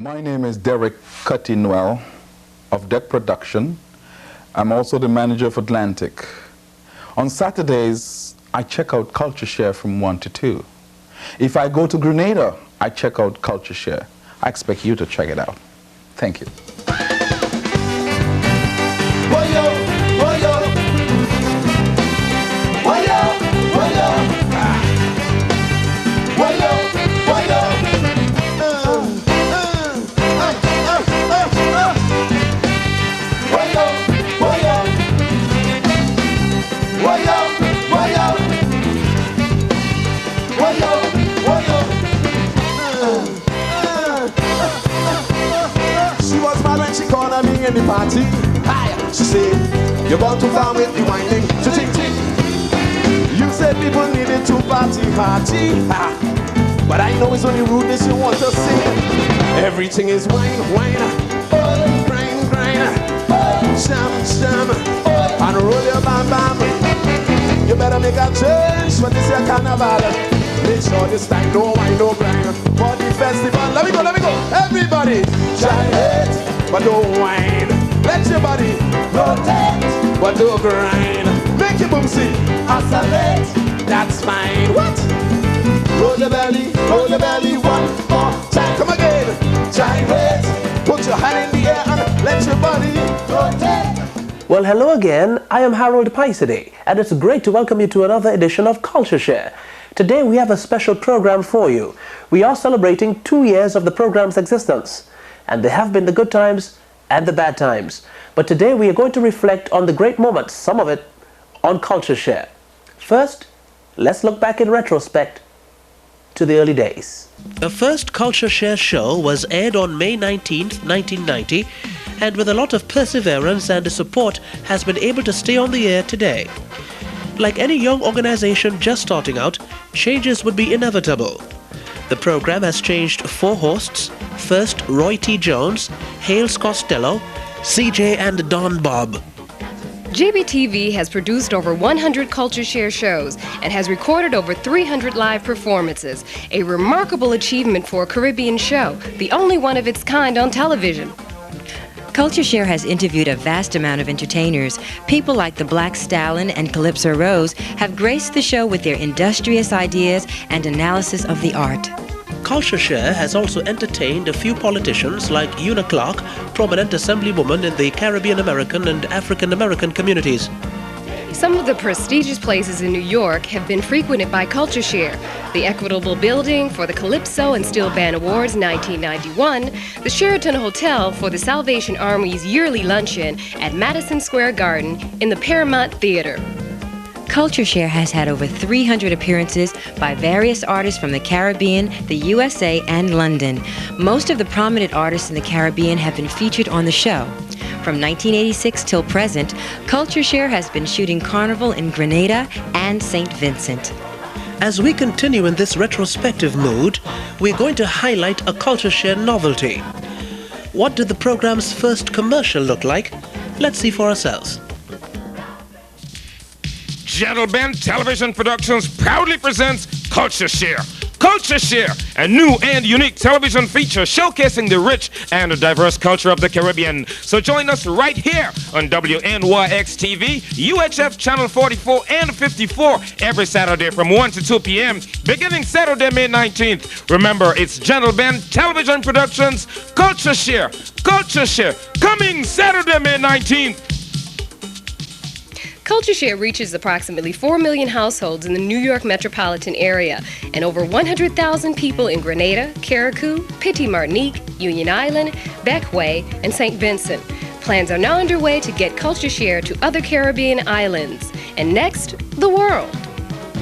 My name is Derek Cuttinwell of Deck Production. I'm also the manager of Atlantic. On Saturdays, I check out CultureShare from 1 to 2. If I go to Grenada, I check out CultureShare. I expect you to check it out. Thank you. In the party, she said, you're going too far with the whining. You said people needed to party. But I know it's only rudeness you want to see. Everything is wine, grind, sham, and roll your bam. You better make a change for this year carnival. Make sure this time no wine, no grind. For the festival, let me go. Everybody, try it, but don't whine. Let your body rotate, but don't grind. Make your boom sing, oscillate. That's fine. What? Roll your belly, one more time. Come again, gyrate. Put your hand in the air and let your body rotate. Well, hello again. I am Harold PYSADEE, and it's great to welcome you to another edition of CultureShare. Today we have a special program for you. We are celebrating 2 years of the program's existence, and there have been the good times and the bad times. But today we are going to reflect on the great moments, some of it, on CultureShare. First, let's look back in retrospect to the early days. The first CultureShare show was aired on May 19th, 1990, and with a lot of perseverance and support has been able to stay on the air today. Like any young organization just starting out, changes would be inevitable. The program has changed 4 hosts. First, Roy T. Jones, Hales Costello, CJ and Don Bob. G.B.T.V has produced over 100 CultureShare shows and has recorded over 300 live performances, a remarkable achievement for a Caribbean show, the only one of its kind on television. CultureShare has interviewed a vast amount of entertainers. People like the Black Stallion and CALYPSO Rose have graced the show with their industrious ideas and analysis of the art. CultureShare has also entertained a few politicians like Una Clark, prominent assemblywoman in the Caribbean American and African American communities. Some of the prestigious places in New York have been frequented by CultureShare. The Equitable Building for the CALYPSO and Steel Band Awards 1991, the Sheraton Hotel for the Salvation Army's yearly luncheon at Madison Square Garden in the Paramount Theater. CultureShare has had over 300 appearances by various artists from the Caribbean, the USA, and London. Most of the prominent artists in the Caribbean have been featured on the show. From 1986 till present, CultureShare has been shooting Carnival in Grenada and St. Vincent. As we continue in this retrospective mood, we're going to highlight a CultureShare novelty. What did the program's first commercial look like? Let's see for ourselves. Gentlemen, Television Productions proudly presents CultureShare. CultureShare, a new and unique television feature showcasing the rich and diverse culture of the Caribbean. So join us right here on WNYX-TV, UHF Channel 44 and 54 every Saturday from 1 to 2 p.m. beginning Saturday, May 19th. Remember, it's Gentlemen, Television Productions, CultureShare. CultureShare, coming Saturday, May 19th. CultureShare reaches approximately 4 million households in the New York metropolitan area and over 100,000 people in Grenada, Carriacou, Petit Martinique, Union Island, Bequia, and St. Vincent. Plans are now underway to get CultureShare to other Caribbean islands. And next, the world.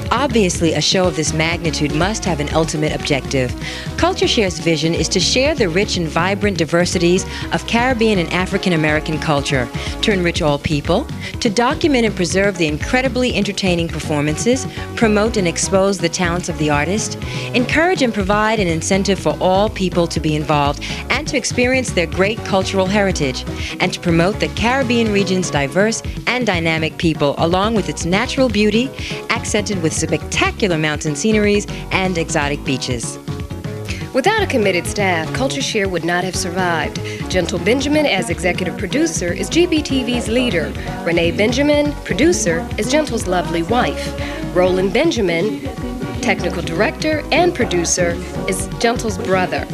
Obviously, a show of this magnitude must have an ultimate objective. CultureShare's vision is to share the rich and vibrant diversities of Caribbean and African American culture, to enrich all people, to document and preserve the incredibly entertaining performances, promote and expose the talents of the artist, encourage and provide an incentive for all people to be involved and to experience their great cultural heritage, and to promote the Caribbean region's diverse and dynamic people along with its natural beauty, accented with spectacular mountain sceneries and exotic beaches. Without a committed staff, CultureShare would not have survived. Gentle Benjamin, as executive producer, is G.B.T.V's leader. Renee Benjamin, producer, is Gentle's lovely wife. Roland Benjamin, technical director and producer, is Gentle's brother.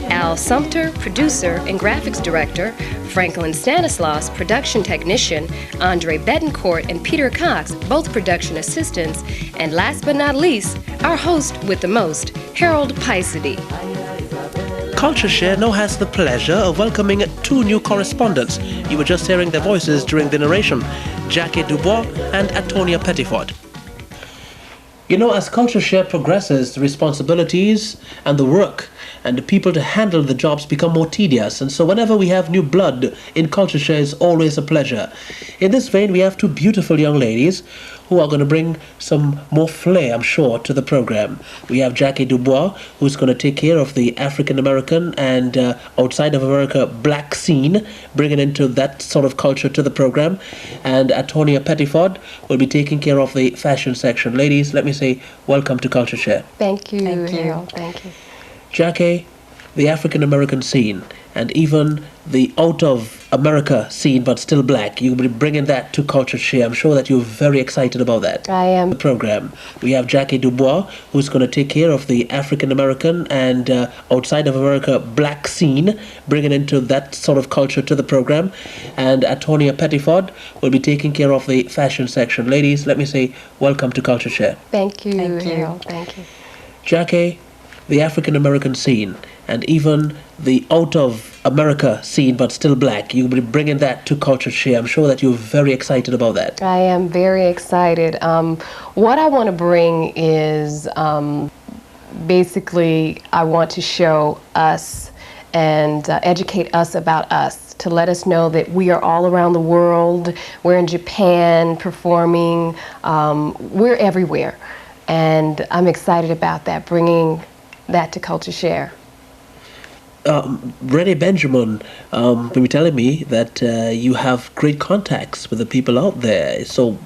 Al Sumter, producer and graphics director, Franklin Stanislaus, production technician, Andre Betancourt and Peter Cox, both production assistants, and last but not least, our host with the most, Harold PYSADEE. CultureShare now has the pleasure of welcoming 2 new correspondents. You were just hearing their voices during the narration, JACQUE DuBOIS and ATONIA PETTIFORD. You know, as CultureShare progresses, the responsibilities and the work and the people to handle the jobs become more tedious. And so whenever we have new blood in CultureShare, it's always a pleasure. In this vein, we have 2 beautiful young ladies who are going to bring some more flair, I'm sure, to the program. We have JACQUE DuBOIS, who's going to take care of the African-American and outside of America black scene, bringing into that sort of culture to the program. And ATONIA PETTIFORD will be taking care of the fashion section. Ladies, let me say welcome to CultureShare. Thank you, Thank you. Harold. Thank you. JACQUE, the African-American scene, and even the out-of-America scene, but still black. You'll be bringing that to CultureShare. I'm sure that you're very excited about that. I am. The program. We have JACQUE DuBOIS, who's going to take care of the African-American and outside of America black scene, bringing into that sort of culture to the program. And ATONIA PETTIFORD will be taking care of the fashion section. Ladies, let me say welcome to CultureShare. Thank you, Thank you. Harold. Thank you. JACQUE, the African-American scene, and even the out-of-America scene, but still black. You'll be bringing that to CultureShare. I'm sure that you're very excited about that. I am very excited. What I want to bring is basically I want to show us and educate us about us, to let us know that we are all around the world. We're in Japan performing. We're everywhere. And I'm excited about that, bringing that to CultureShare. Renee Benjamin, you were telling me that you have great contacts with the people out there. So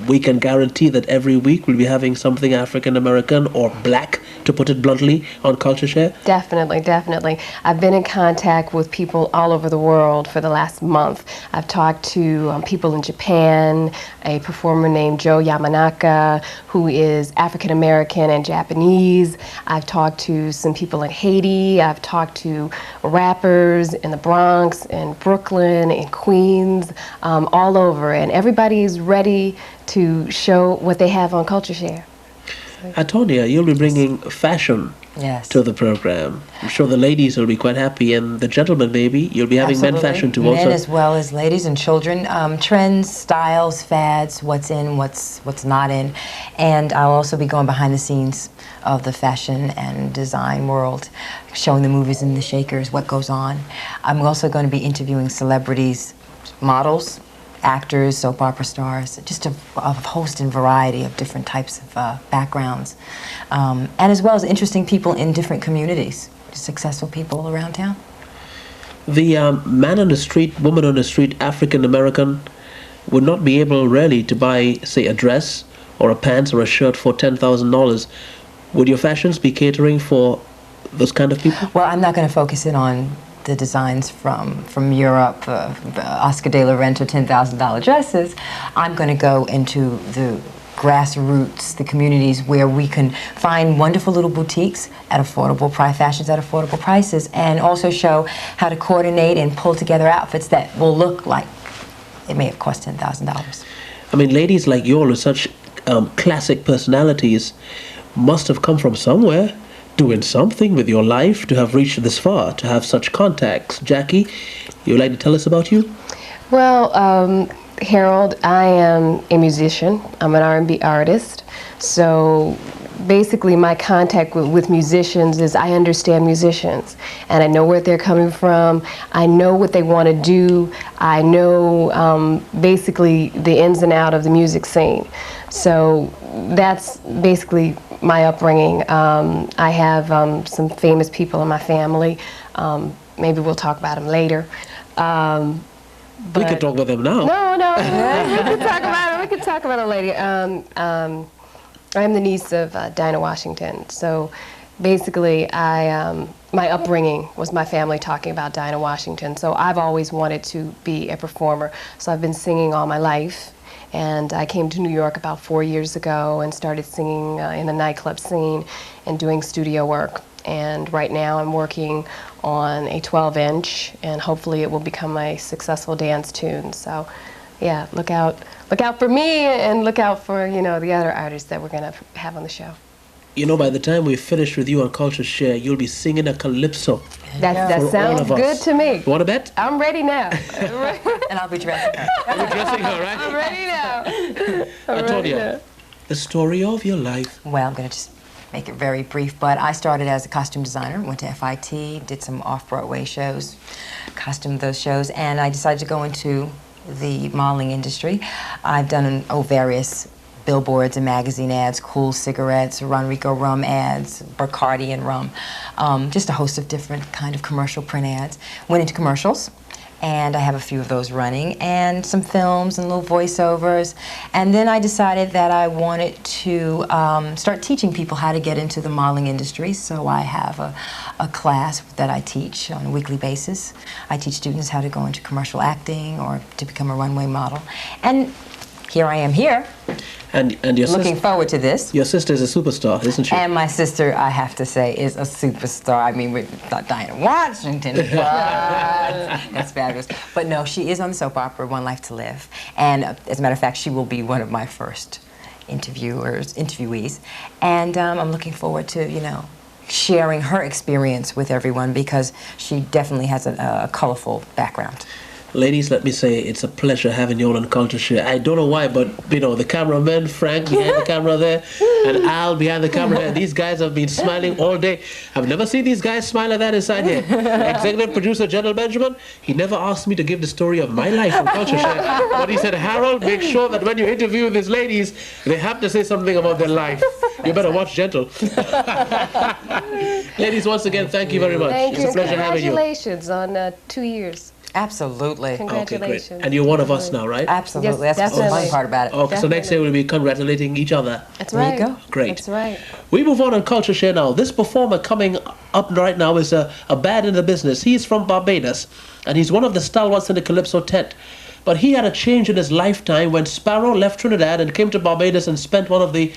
we can guarantee that every week we'll be having something African American or black, to put it bluntly, on CultureShare? Definitely, definitely. I've been in contact with people all over the world for the last month. I've talked to people in Japan, a performer named Joe Yamanaka, who is African American and Japanese. I've talked to some people in Haiti. I've talked to rappers in the Bronx, in Brooklyn, in Queens, all over. And everybody's ready to show what they have on CultureShare. ATONIA, you'll be bringing fashion to the program. I'm sure the ladies will be quite happy, and the gentlemen maybe. You'll be having men fashion too also. Men as well as ladies and children. Trends, styles, fads, what's in, what's not in. And I'll also be going behind the scenes of the fashion and design world, showing the movers and the shakers, what goes on. I'm also going to be interviewing celebrities, models, actors, soap opera stars, just a host and variety of different types of backgrounds, and as well as interesting people in different communities, successful people around town. The man on the street, woman on the street, African American, would not be able really to buy, say, a dress or a pants or a shirt for $10,000. Would your fashions be catering for those kind of people? Well, I'm not going to focus in on the designs from Europe, Oscar de la Renta $10,000 dresses. I'm going to go into the grassroots, the communities where we can find wonderful little boutiques at affordable fashions at affordable prices, and also show how to coordinate and pull together outfits that will look like it may have cost $10,000. I mean, ladies like you all with such classic personalities must have come from somewhere, doing something with your life to have reached this far, to have such contacts. JACQUE, you would like to tell us about you? Well, Harold, I am a musician. I'm an R&B artist. So basically my contact with musicians is I understand musicians, and I know where they're coming from. I know what they want to do. I know basically the ins and outs of the music scene. So that's basically my upbringing. I have some famous people in my family. Maybe we'll talk about them later. We can talk about them now. No. We can talk about it. We can talk about it later. I'm the niece of Dinah Washington. So basically, my upbringing was my family talking about Dinah Washington, so I've always wanted to be a performer. So I've been singing all my life, and I came to New York about 4 years ago and started singing in the nightclub scene and doing studio work. And right now I'm working on a 12-inch, and hopefully it will become a successful dance tune. So yeah, look out for me, and look out for, you know, the other artists that we're going to have on the show. You know, by the time we finish with you on CultureShare, you'll be singing a calypso. That sounds good to me. You want to bet? I'm ready now. And I'll be dressing her. You're dressing her, right? I'm ready now. ATONIA, the story of your life. Well, I'm going to just make it very brief, but I started as a costume designer, went to FIT, did some off-Broadway shows, costumed those shows, and I decided to go into the modeling industry. I've done various billboards and magazine ads, Cool cigarettes, Ronrico rum ads, Bacardi and rum, just a host of different kind of commercial print ads. Went into commercials, and I have a few of those running, and some films and little voiceovers. And then I decided that I wanted to start teaching people how to get into the modeling industry, so I have a class that I teach on a weekly basis. I teach students how to go into commercial acting or to become a runway model. And here I am here. And your looking forward to this. Your sister is a superstar, isn't she? And my sister, I have to say, is a superstar. I mean, with Dinah Washington, but that's fabulous. But no, she is on the soap opera One Life to Live. And as a matter of fact, she will be one of my first interviewees. And I'm looking forward to, you know, sharing her experience with everyone, because she definitely has a colorful background. Ladies, let me say it's a pleasure having you all on CultureShare. I don't know why, but you know, the cameraman, Frank behind the camera there, and Al behind the camera there, these guys have been smiling all day. I've never seen these guys smile like that inside here. Executive producer General Benjamin, he never asked me to give the story of my life on CultureShare, but he said, Harold, make sure that when you interview these ladies, they have to say something about their life. You better watch Gentle. Ladies, once again, thank you very much. Thank it's you. a pleasure having you. Congratulations on 2 years. Absolutely. Congratulations. Okay, great. And you're one of us now, right? Absolutely. Yes, that's the fun part about it. Okay, so next year we'll be congratulating each other. That's right. There you go. Great. That's right. We move on CultureShare now. This performer coming up right now is a bad in the business. He's from Barbados, and he's one of the stalwarts in the Calypso tent. But he had a change in his lifetime when Sparrow left Trinidad and came to Barbados and spent one of the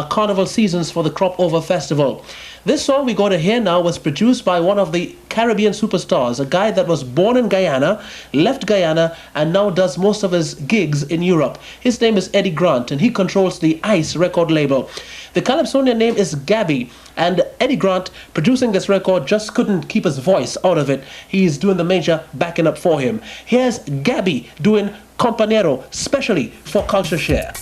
carnival seasons for the Crop Over Festival. This song we're going to hear now was produced by one of the Caribbean superstars, a guy that was born in Guyana, left Guyana, and now does most of his gigs in Europe. His name is Eddie Grant, and he controls the ICE record label. The Calypsonian name is Gabby, and Eddie Grant, producing this record, just couldn't keep his voice out of it. He's doing the major backing up for him. Here's Gabby doing Compañero, specially for CultureShare.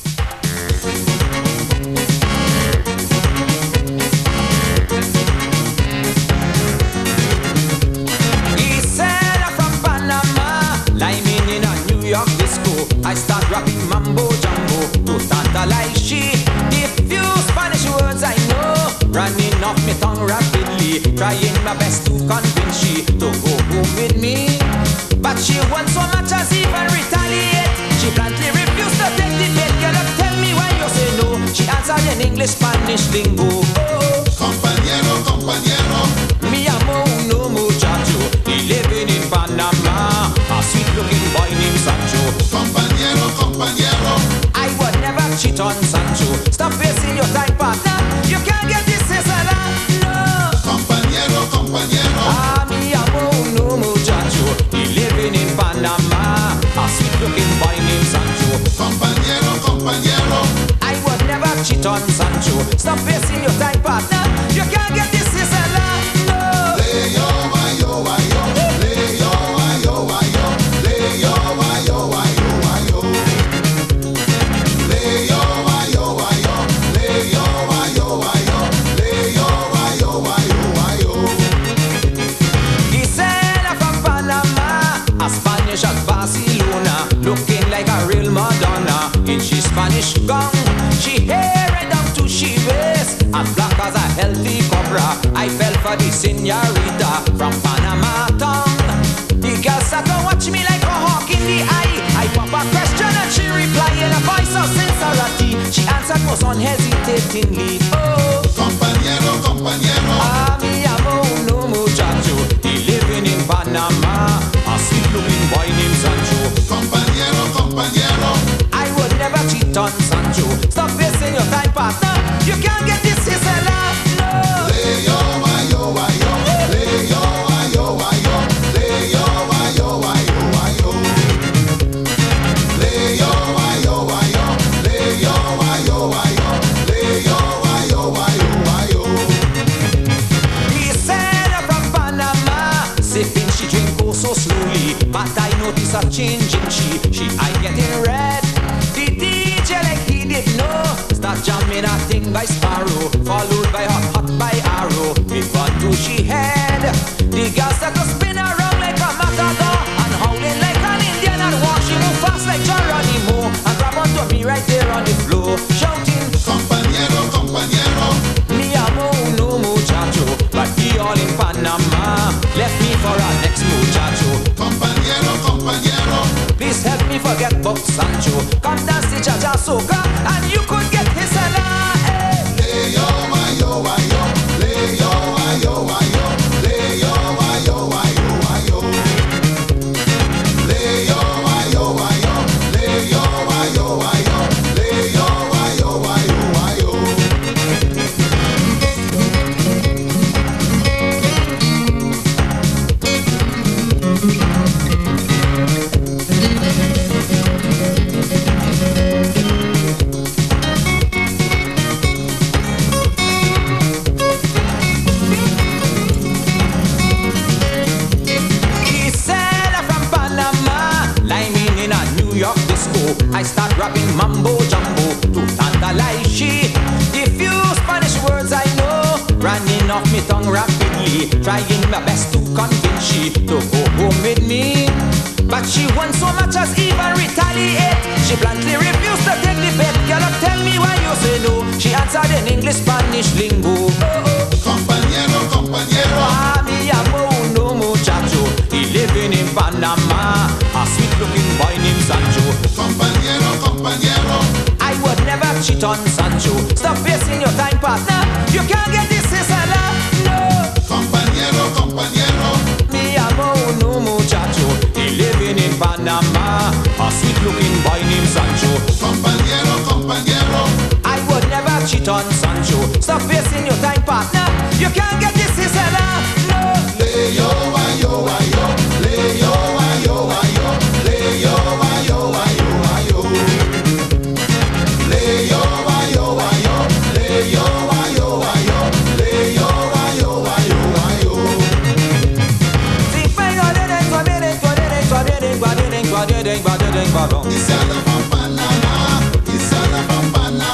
I start rapping mambo jumbo to tantalize she. The few Spanish words I know running off my tongue rapidly, trying my best to convince she to go home with me. But she wants so much as even retaliate. She bluntly refused to take the bait. Girl, tell me why you say no. She answered in English, Spanish lingo. Oh, compañero, compañero, mi amo uno muchacho, he living in Panama, a sweet looking boy named Sancho. Compañero, compañero, I would never cheat on Sancho. Stop wasting your time, partner. You can't get this cesala, no. Compañero, compañero, ah, mi amo uno muchacho, he living in Panama, a sweet looking boy named Sancho. Compañero, compañero, I would never cheat on Sancho. Stop wasting your time, partner. You can't get this cesala, no. Leo, ayo, ayo, Leo, ayo, ayo, Leo, ayo, ayo, ayo, Leo, ayo, ayo, Leo, ayo, ayo, Leo, ayo, ayo, ayo. Gisela from Panama, a Spanish at Barcelona, looking like a real Madonna in she Spanish gown. She hair right down to she waist, as black as a healthy cobra. I fell for the señorita from Panama town. The girl sat and watch me like a hawk in the eye. I pop a question and she replied in a voice of sincerity. She answered most unhesitatingly. Oh, compañero, compañero, a sweet looking boy named Sancho. Compañero, compañero. I would never cheat on Sancho. Stop wasting your time, partner. You can't get this Gisela. No. Leyo, wayo, wayo. Leyo, wayo, wayo. Leyo, wayo, wayo, wayo. Leyo, wayo, wayo. Leyo, wayo, wayo. Leyo, wayo, wayo, wayo. He said I'm from Panama, sipping she drink oh so slowly. But I notice a change in she eye getting red. The DJ like he didn't know, start jamming a thing by Sparrow, followed by hot by Arrow. It got to she head. The girls start to spin around like a matador and howling like an Indian and war. She move fast like Geronimo and grab onto me right there on the floor, shouting, Compañero, compañero. me amo no muchacho, but he all in Panama. Left me for our next muchacho. Compañero, compañero. Please help me forget about Sancho. Come dance the cha-cha soca and you could get his salad. Leyo, wayo, wayo. Leyo, wayo, wayo. Leyo, wayo, wayo, wayo. Leyo, wayo, wayo. Leyo, wayo, wayo. Leyo, wayo, wayo, wayo. He said I'm from Panama, liming in a New York disco. I start rapping mambo jumbo to tantalize she. The few Spanish words I know, running off me tongue rapidly, trying my best to convince she to go home with me. But she won't so much as even retaliate. She bluntly refused to take the bait. Girl, tell me why you say no. She answered in English, Spanish lingo. Compañero, compañero. Ah, mi amo no muchacho. He living in Panama, a sweet looking boy named Sancho. Compañero, compañero. I would never cheat on Sancho. Stop wasting your time, partner. You can't get this Gisela. No. Compañero, compañero. Mi amo no muchacho. He living in Panama, a sweet looking boy named Sancho. Compañero, compañero. I would never cheat on Sancho. Stop wasting your time, partner. You can't get this Gisela. No. Leyo, wayo, wayo. Leyo, wayo, wayo. Leyo, wayo, wayo, wayo. Leyo, wayo, wayo. Leyo, wayo, wayo. Leyo, wayo, wayo, wayo. Isala from Panama. Isala from Panama.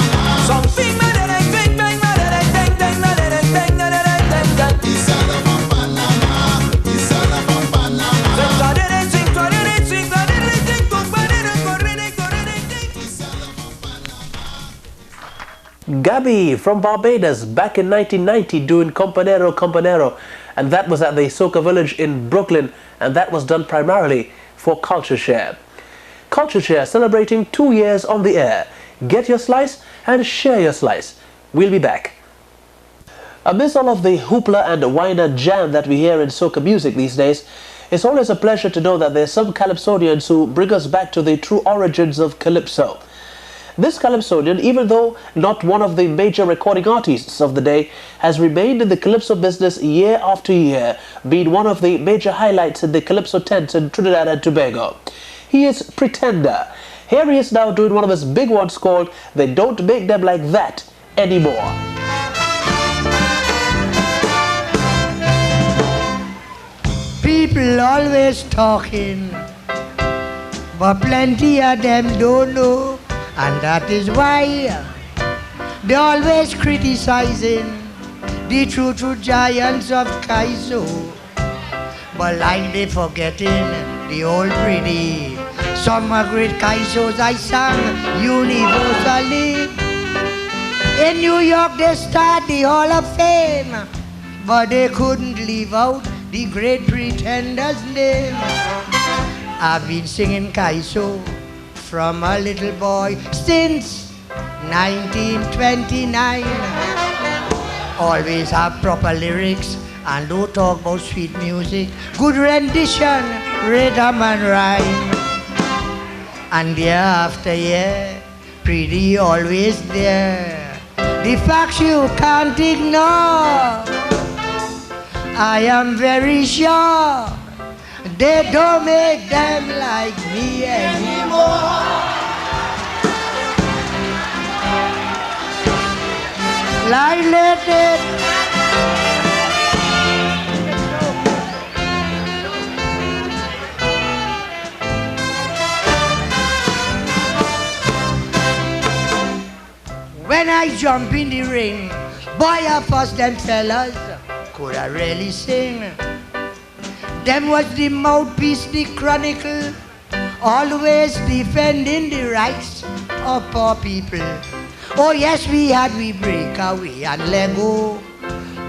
Isala from Panama. Isala from Panama. Gabby from Barbados back in 1990 doing Compañero, Compañero, and that was at the Soca Village in Brooklyn, and that was done primarily for CultureShare. CultureShare celebrating 2 years on the air. Get your slice and share your slice. We'll be back. Amidst all of the hoopla and whiner jam that we hear in soca music these days, it's always a pleasure to know that there's some calypsonians who bring us back to the true origins of calypso. This calypsonian, even though not one of the major recording artists of the day, has remained in the calypso business year after year, being one of the major highlights in the calypso tent in Trinidad and Tobago. He is Pretender. Here he is now doing one of his big ones called They Don't Make Them Like That Anymore. People always talking, but plenty of them don't know, and that is why they always criticizing the true giants of CALYPSO, but like they forgetting the old pretty summer great CALYPSOs I sang universally. In New York they start the Hall of Fame, but they couldn't leave out the great Pretender's name. I've been singing CALYPSO from a little boy since 1929. Always have proper lyrics and don't talk about sweet music. Good rendition rhythm and rhyme. And year after year, pretty always there. The facts you can't ignore. I am very sure they don't make them like me anymore. Like let it. When I jump in the ring, boy, I first them fellas could I really sing. Them was the mouthpiece, the chronicle, always defending the rights of poor people. Oh yes, we break away and let go,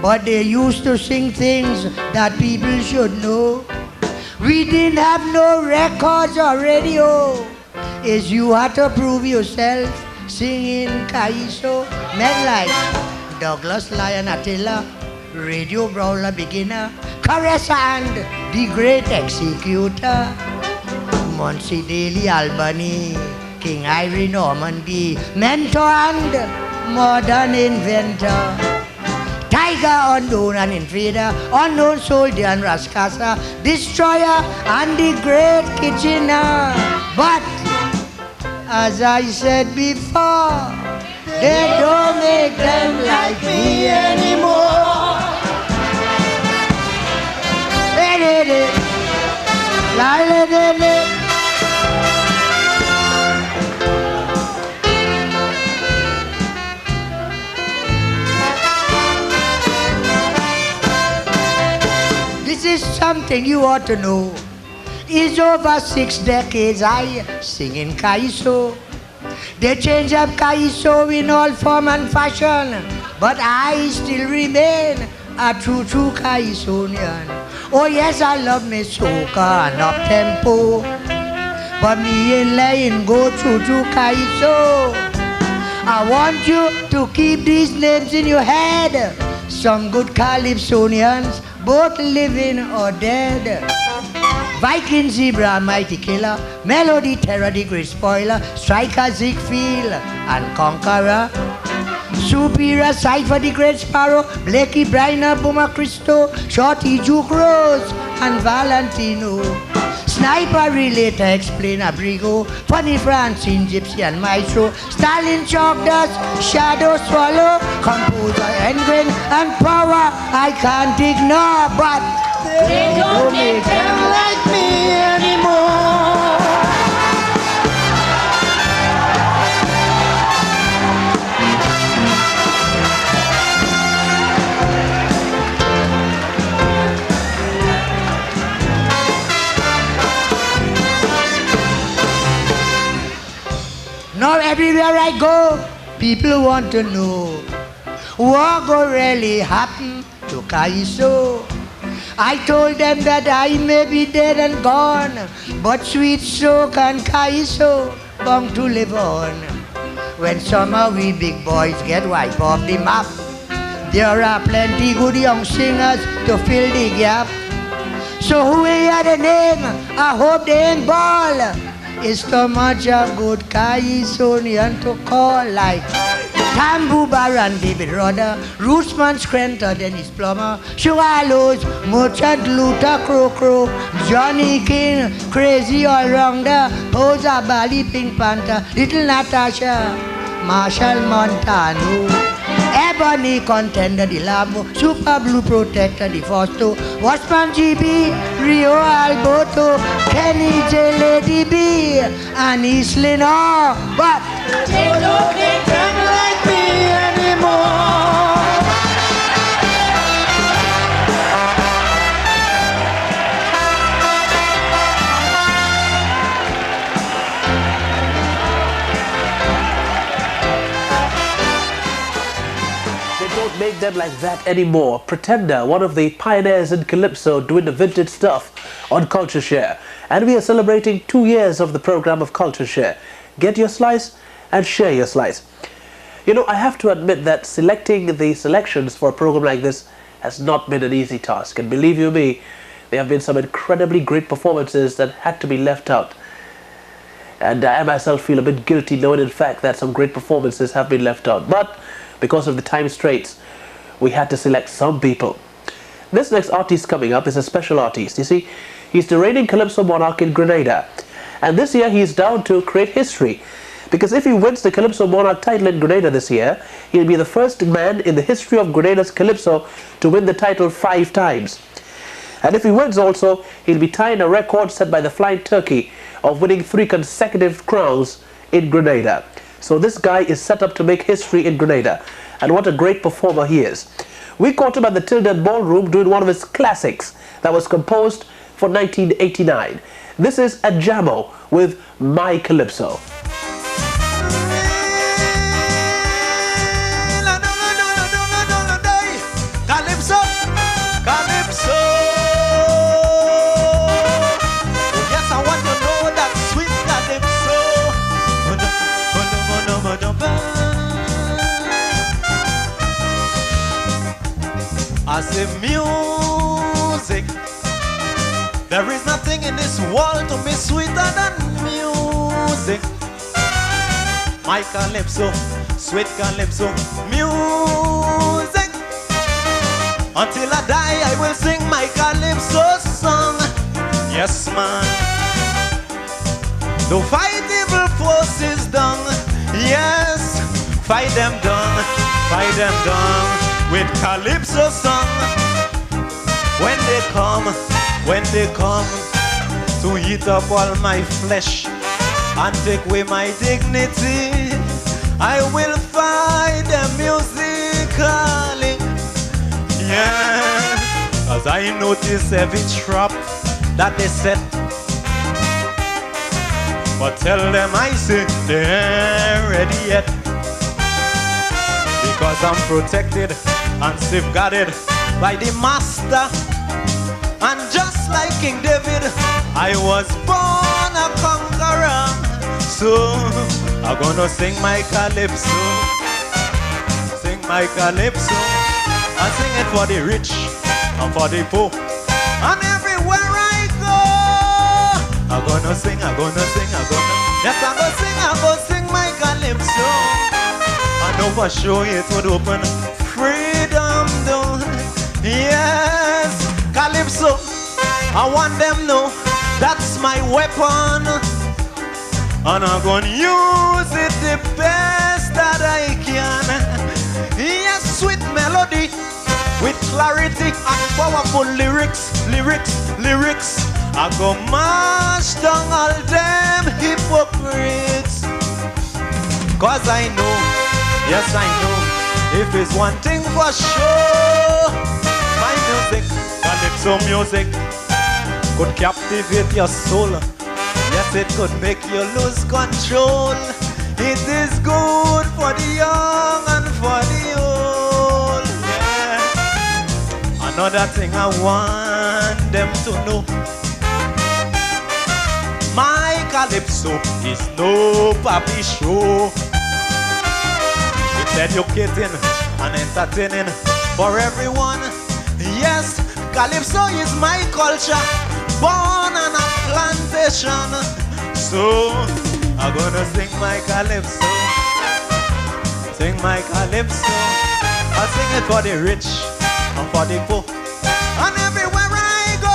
but they used to sing things that people should know. We didn't have no records or radio, is you had to prove yourself singing CALYPSO. Men like Douglas Lion Attila, Radio Brawler Beginner, Caressa and the Great Executor, Muncie Daly Albany, King Irie Normandy, Mentor and Modern Inventor, Tiger Unknown and Invader, Unknown Soldier and Rascasa, Destroyer and the Great Kitchener. But as I said before, they don't make them like me anymore. This is something you ought to know. It's over 6 decades I sing in CALYPSO. They change up CALYPSO in all form and fashion, but I still remain a true CALYPSOnian. Oh yes, I love me soca and up-tempo, but me ain't letting go true CALYPSO. I want you to keep these names in your head. Some good CALYPSOnians, both living or dead. Viking Zebra, Mighty Killer, Melody Terror, the Great Spoiler, Striker Ziegfeld and Conqueror, Superior Cypher, the Great Sparrow, Blakey Briner, Boomer Christo, Shorty Juke Rose and Valentino, Sniper Relator, Explainer Brigo, Funny Francine, Gypsy and Maestro, Stalin Chalk Dust, Shadow Swallow, Composer Engren and Power I can't ignore, but they don't make them like me anymore. Now everywhere I go, people want to know what go really happen to CALYPSO. I told them that I may be dead and gone, but sweet soak and CALYPSO bound to live on. When some of we big boys get wiped off the map, there are plenty good young singers to fill the gap. So who hear the name, I hope they ain't ball. It's too much a good CALYPSOnian to call, like Tambu Baran, David Rodder, Rootsman Screnter, Dennis Plummer, Sugar Lowe's, Merchant Luther Crow, Johnny King, Crazy All-Rounder, Posa Bali, Pink Panther, Little Natasha, Marshall Montano, Ebony Contender, the Lambo, Super Blue Protector, the Fausto, Watchman G.B., Rio Alberto, Kenny J. Lady B, and East Lenore, but they don't make them like me anymore. Make them like that anymore. Pretender, one of the pioneers in Calypso, doing the vintage stuff on CultureShare. And we are celebrating 2 years of the program of CultureShare. Get your slice and share your slice. You know, I have to admit that selecting the selections for a program like this has not been an easy task. And believe you me, There have been some incredibly great performances that had to be left out. And I myself feel a bit guilty knowing in fact that some great performances have been left out. But because of the time straits, we had to select some people. This next artist coming up is a special artist. You see, he's the reigning Calypso monarch in Grenada. And this year he's down to create history. Because if he wins the Calypso monarch title in Grenada this year, he'll be the first man in the history of Grenada's Calypso to win the title 5 times. And if he wins also, he'll be tying a record set by the Flying Turkey of winning 3 consecutive crowns in Grenada. So this guy is set up to make history in Grenada. And what a great performer he is. We caught him at the Tilden Ballroom doing one of his classics that was composed for 1989. This is a jammo with My Calypso. Calypso, Calypso. Yes, I want to know that sweet Calypso. I say music. There is nothing in this world to be sweeter than music. My Calypso, sweet Calypso, music. Until I die, I will sing my Calypso song. Yes, man. To fight evil forces down. Yes, fight them down with Calypso song. When they come to eat up all my flesh and take away my dignity, I will fight them musically. Yeah, cause I notice every trap that they set. But tell them I say they ain't ready yet. Because I'm protected and safeguarded by the Master. And just like King David, I was born a conqueror. So I'm gonna sing my Calypso. Sing my Calypso. I sing it for the rich and for the poor. And everywhere I go, I'm gonna sing, yes, I'm gonna sing my Calypso. I know for sure it would open freedom door. Yes, Calypso, I want them know that's my weapon. And I'm gonna use it the best that I can. Yes, sweet melody with clarity and powerful lyrics. I go mash down all them hypocrites. Cause I know, yes I know, if it's one thing for sure, my music, Calypso music, could captivate your soul. Yes, it could make you lose control. It is good for the young and for the old. Yeah. Another thing I want them to know, my Calypso is no papi show. It's educating and entertaining for everyone. Yes, Calypso is my culture, born on a plantation. So I'm gonna sing my Calypso. Sing my Calypso. I sing it for the rich and for the poor. And everywhere I go,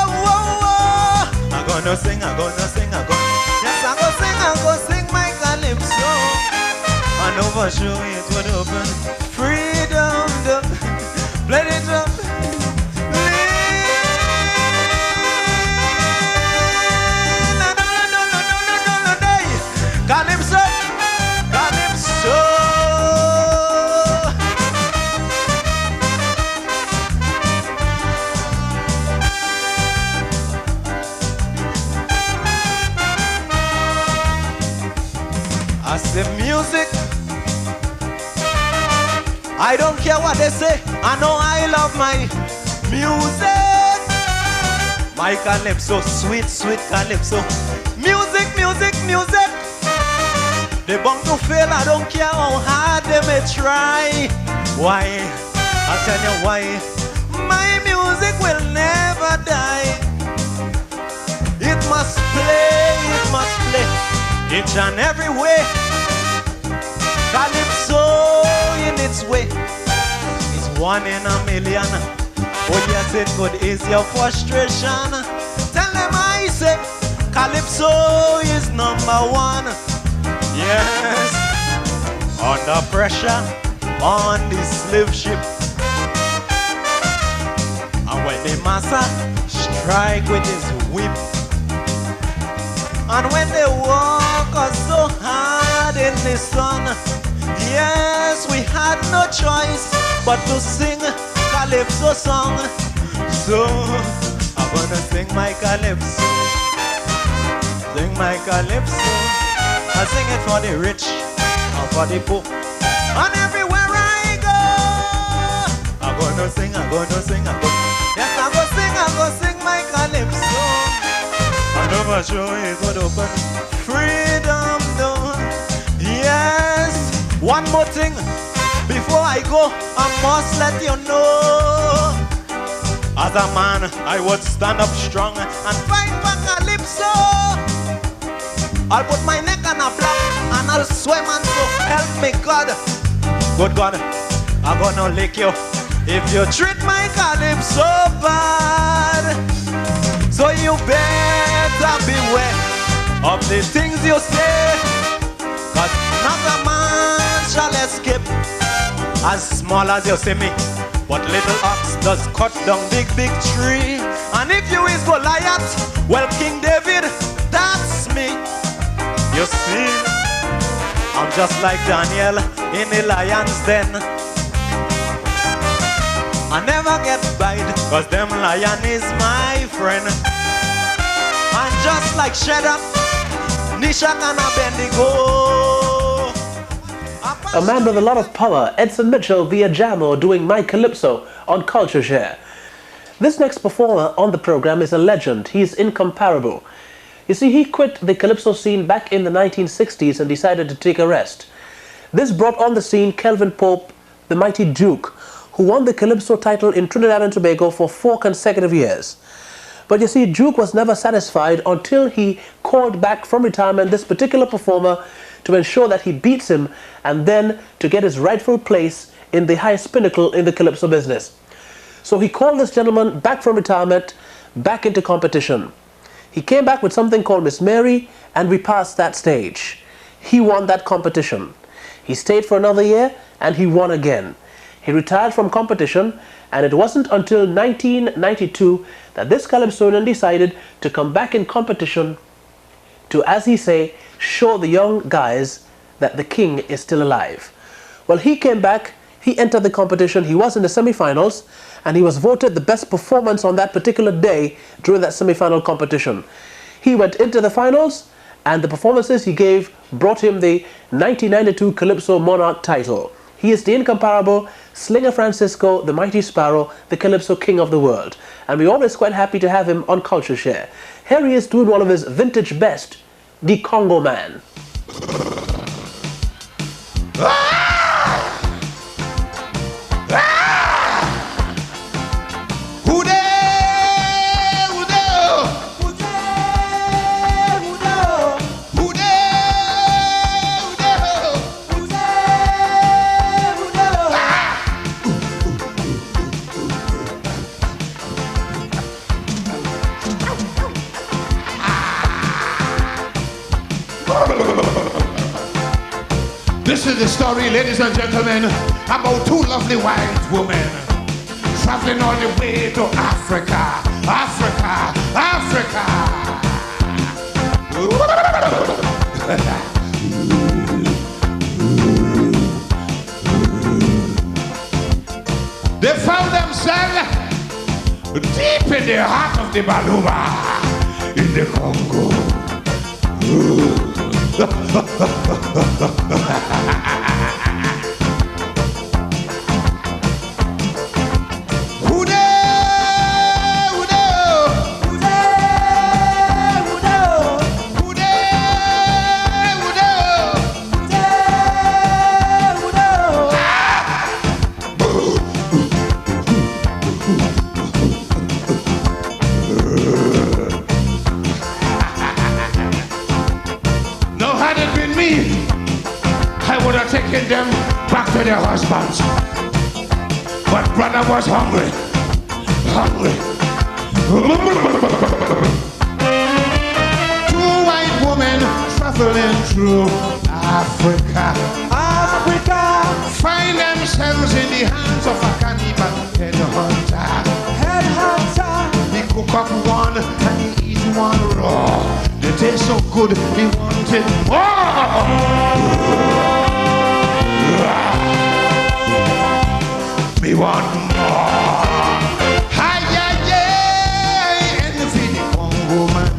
I'm gonna sing, yes, I'm gonna sing my Calypso. I know for sure it would open freedom, let it up. Calypso, Calypso. I say music, I don't care what they say, I know I love my music. My Calypso, sweet, sweet Calypso. Music, music, music. They bound to fail, I don't care how hard they may try. Why? I'll tell you why. My music will never die. must play, it must play each and every way. Calypso in its way is one in a million. Oh yes, it could ease your frustration. Tell them I say Calypso is number one. Yes, under pressure on the slave ship. And when the master strike with his whip, and when they walk us so hard in the sun, yes, we had no choice but to sing Calypso song. So I'm gonna sing my Calypso, sing my Calypso. I sing it for the rich and for the poor, and everywhere I go, I'm gonna sing, I'm gonna sing, I'm gonna. Yes, I'm gonna sing my Calypso. I never show it would open freedom door. Yes, one more thing before I go, I must let you know. As a man, I would stand up strong and fight for Calypso. I'll put my neck on a block and I'll swim, and so help me God. Good God, I'm gonna lick you if you treat my Calypso bad. So you better beware of the things you say, 'cause not a man shall escape. As small as you see me, but little ox does cut down big, big tree. And if you is Goliath, well, King David, that's me. You see, I'm just like Daniel in the lion's den. I never get bite, 'cause them lion is my friend. And just like Shadrach, Meshach and Abednego, A man with a lot of power, Edson Mitchell via Jammo doing My Calypso on CultureShare. This next performer on the program is a legend. He is incomparable. You see, he quit the Calypso scene back in the 1960s and decided to take a rest. This brought on the scene Kelvin Pope, the mighty Duke, who won the Calypso title in Trinidad and Tobago for 4 consecutive years. But you see, Duke was never satisfied until he called back from retirement this particular performer to ensure that he beats him and then to get his rightful place in the highest pinnacle in the Calypso business. So he called this gentleman back from retirement, back into competition. He came back with something called Miss Mary, and we passed that stage. He won that competition. He stayed for another year and he won again. He retired from competition, and it wasn't until 1992 that this Calypsonian decided to come back in competition to, as he say, show the young guys that the king is still alive. Well, he came back, he entered the competition, he was in the semi-finals, and he was voted the best performance on that particular day during that semi-final competition. He went into the finals, and the performances he gave brought him the 1992 Calypso Monarch title. He is the incomparable Slinger Francisco, the Mighty Sparrow, the Calypso King of the world. And we're always quite happy to have him on CultureShare. Here he is doing one of his vintage best, the Congo Man. This is the story, ladies and gentlemen, about 2 lovely white women traveling on the way to Africa. Africa, Africa. They found themselves deep in the heart of the Baluba in the Congo. Had it been me, I would have taken them back to their husbands. But brother was hungry. Two white women traveling through Africa. Find themselves in the hands of a cannibal headhunter. He cook up one and he eat one raw. They taste so good, he wanted more. Me want more. Envy the Congo man.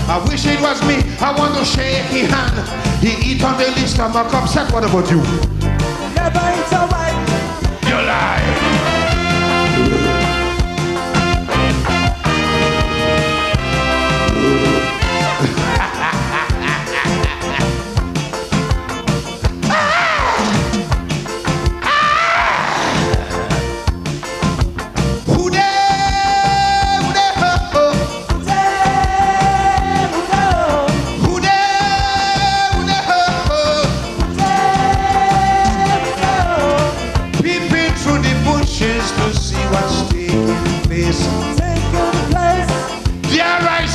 I wish it was me. I want to shake his hand. He eat on the list of my upset. What about you? Never eat a white. You lie.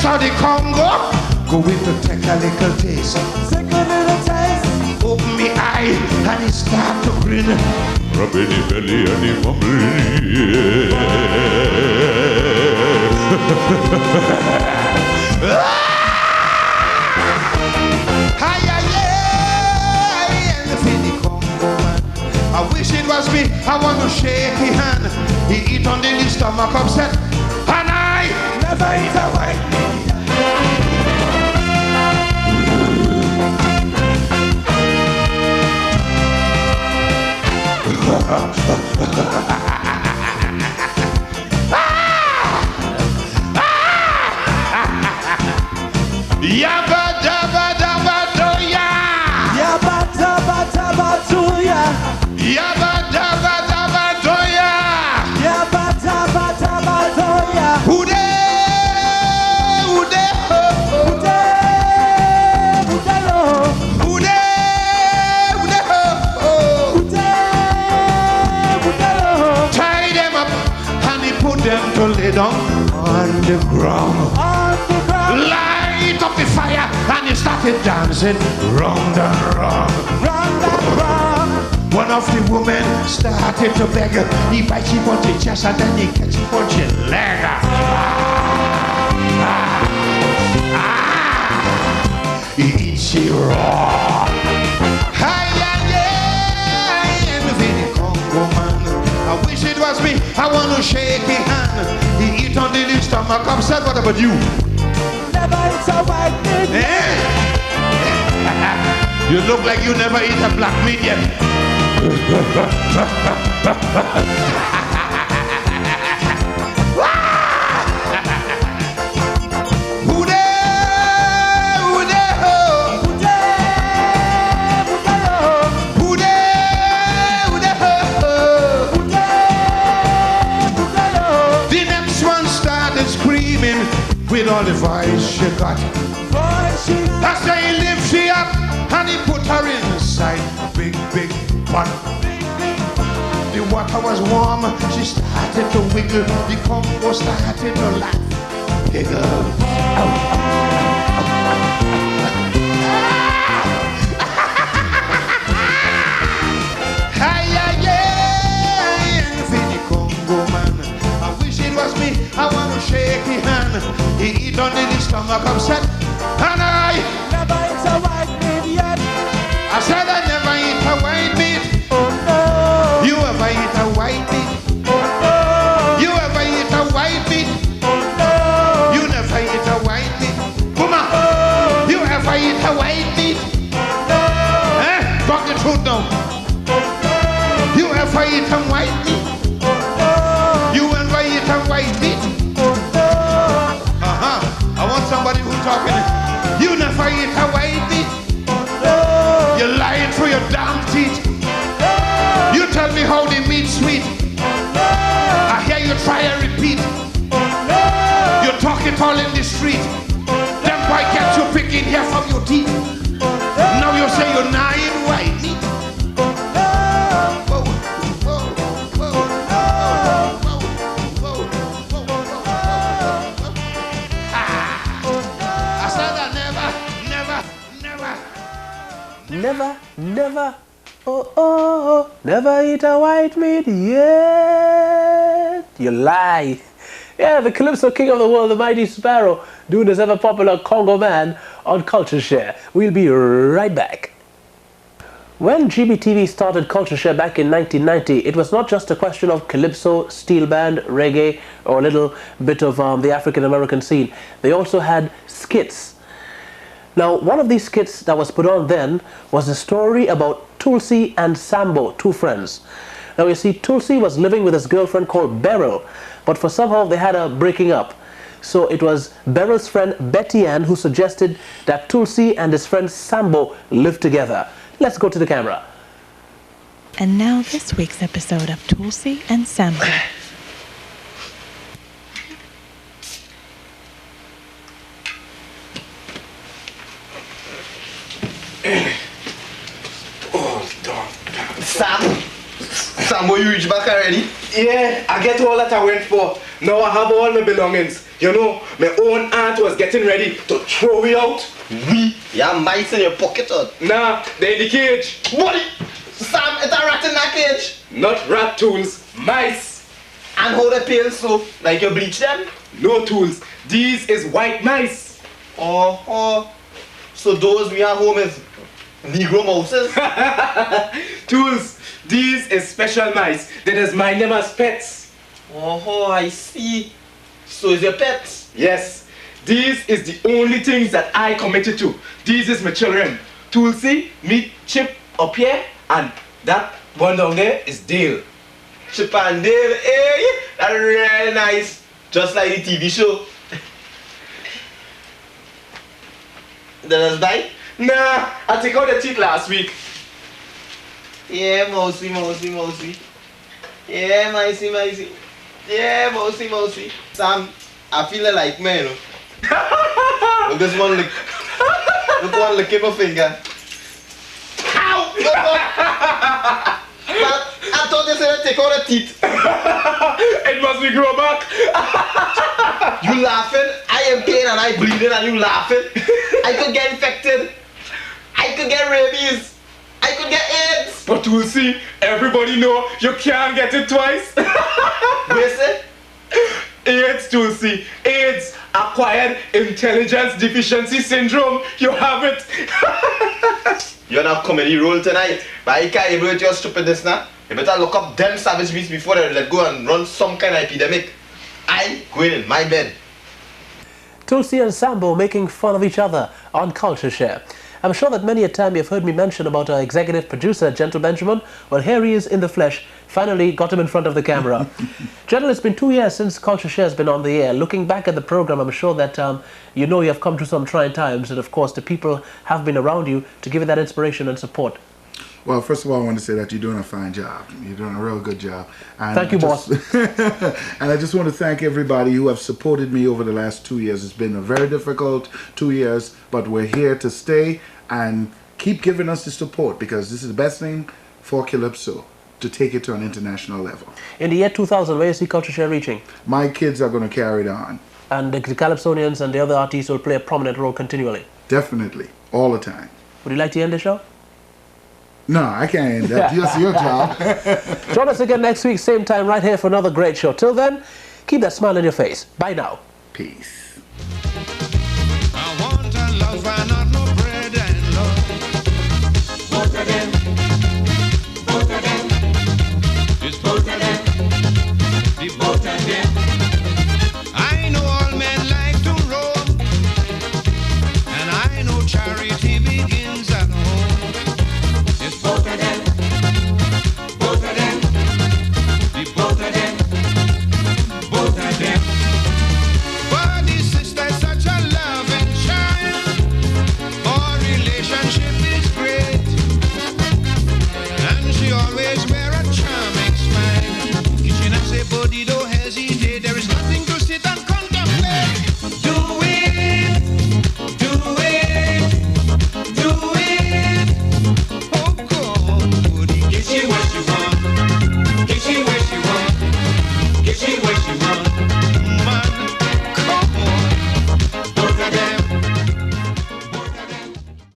The Congo, go in to take a little taste. Take a little taste. Open me eye and he start to grin. Rub in the belly and the mumble. And the Congo man. I wish it was me. I want to shake his hand. He eat on the stomach upset, and I never eat a white meat. Yabba dabba dabba doya. Yabba dabba dabba doya. Yabba dabba dabba doya. Yabba dabba dabba doya. Ude ude ude ude lo. Ude ude ude ude lo. Tie them up and he put them to lay down on the ground. On the ground. Light up the fire and he started dancing round and round. Round and round. One of the women started to beg. He bites him on the chest and then he catches him on the leg. He eats it raw. Envy the Congo man. I wish it was me. I want to shake his hand. He eat on the stomach upset. What about you? Never eat a white meat. You look like you never eat a black meat yet. The next one started screaming with all the voice she got. I say he lifts she up and he put her inside big pot. The water was warm, she started to wiggle. The Congo started to laugh, giggle. Envy the Congo man. I wish it was me. I want to shake his hand. He eat on the stomach upset, and I never eat a white meat yet. I said I never eat a white meat. Oh no. You ever eat a white meat? Oh no. You ever eat a white meat? Oh no. You never eat a white meat. Come on. Oh. You ever eat a white meat? Oh no. Talk the truth now. Oh no. You ever eat a white meat? Oh no. You ever eat a white meat? Oh no. I want somebody who's talking. You never eat a white meat. You're lying through your damn teeth. You tell me how the meat's sweet. I hear you try and repeat. You talk it all in the street. Them boy get you picking here from your teeth. Now you Never, never, never eat a white meat yet. You lie. Yeah, the Calypso king of the world, the Mighty Sparrow, doing this ever popular Congo man on CultureShare. We'll be right back. When G.B.T.V started CultureShare back in 1990, it was not just a question of calypso, steel band, reggae, or a little bit of the African American scene. They also had skits. Now, one of these skits that was put on then was a story about Tulsi and Sambo, two friends. Now, you see, Tulsi was living with his girlfriend called Beryl, but for somehow they had a breaking up. So it was Beryl's friend Betty Ann who suggested that Tulsi and his friend Sambo live together. Let's go to the camera. And now this week's episode of Tulsi and Sambo. Sambo, you reach back already? Yeah, I get all that I went for. Now I have all my belongings. You know, my own aunt was getting ready to throw me out. We? You have mice in your pocket or? Nah, they in the cage. What? Sam, it's a rat in that cage? Not rat tools, mice. And how they pale so? Like you bleach them? No tools. These is white mice. Oh. So those we have home is Negro mouses? Tools. These is special mice that is my name as pets. Oh, I see. So is your pets? Yes. These is the only things that I committed to. These is my children. Tulsi, me, Chip up here, and that one down there is Dale. Chip and Dale, eh? That's really nice. Just like the TV show. Did us die? Nah, I took out the teeth last week. Yeah, mousy. Yeah, micey. Yeah, mousy. Sam, I feel like me, you know. Look, this one lick. Look one licking my finger. Ow! But I thought they said take out the teeth. It must be grow back. You laughing? I am pain and I bleeding and you laughing. I could get infected. I could get rabies. I could get AIDS. But we'll see. Everybody know you can't get it twice. Where's it? AIDS, Tulsi. AIDS, acquired intelligence deficiency syndrome. You have it. You're not comedy role tonight. But I can't able with your stupidness now. You better look up them savage beasts before they let go and run some kind of epidemic. I'm going in my bed. Tulsi and Sambo making fun of each other on CultureShare. I'm sure that many a time you've heard me mention about our executive producer, Gentle Benjamin. Well, here he is in the flesh. Finally got him in front of the camera. Gentle, it's been 2 years since CultureShare has been on the air. Looking back at the program, I'm sure that you know you have come through some trying times, and of course the people have been around you to give you that inspiration and support. Well, first of all, I want to say that you're doing a fine job. You're doing a real good job. And thank you, boss. And I just want to thank everybody who have supported me over the last 2 years. It's been a very difficult 2 years, but we're here to stay and keep giving us the support, because this is the best thing for Calypso to take it to an international level. In the year 2000, where you see CultureShare reaching? My kids are going to carry it on. And the Calypsonians and the other artists will play a prominent role continually? Definitely. All the time. Would you like to end the show? No, I can't end that. That's your job. Join us again next week, same time, right here for another great show. Till then, keep that smile on your face. Bye now. Peace. I want a love and not no bread and love. Both of them. It's both of them. The both of them. I know all men like to roam, and I know charity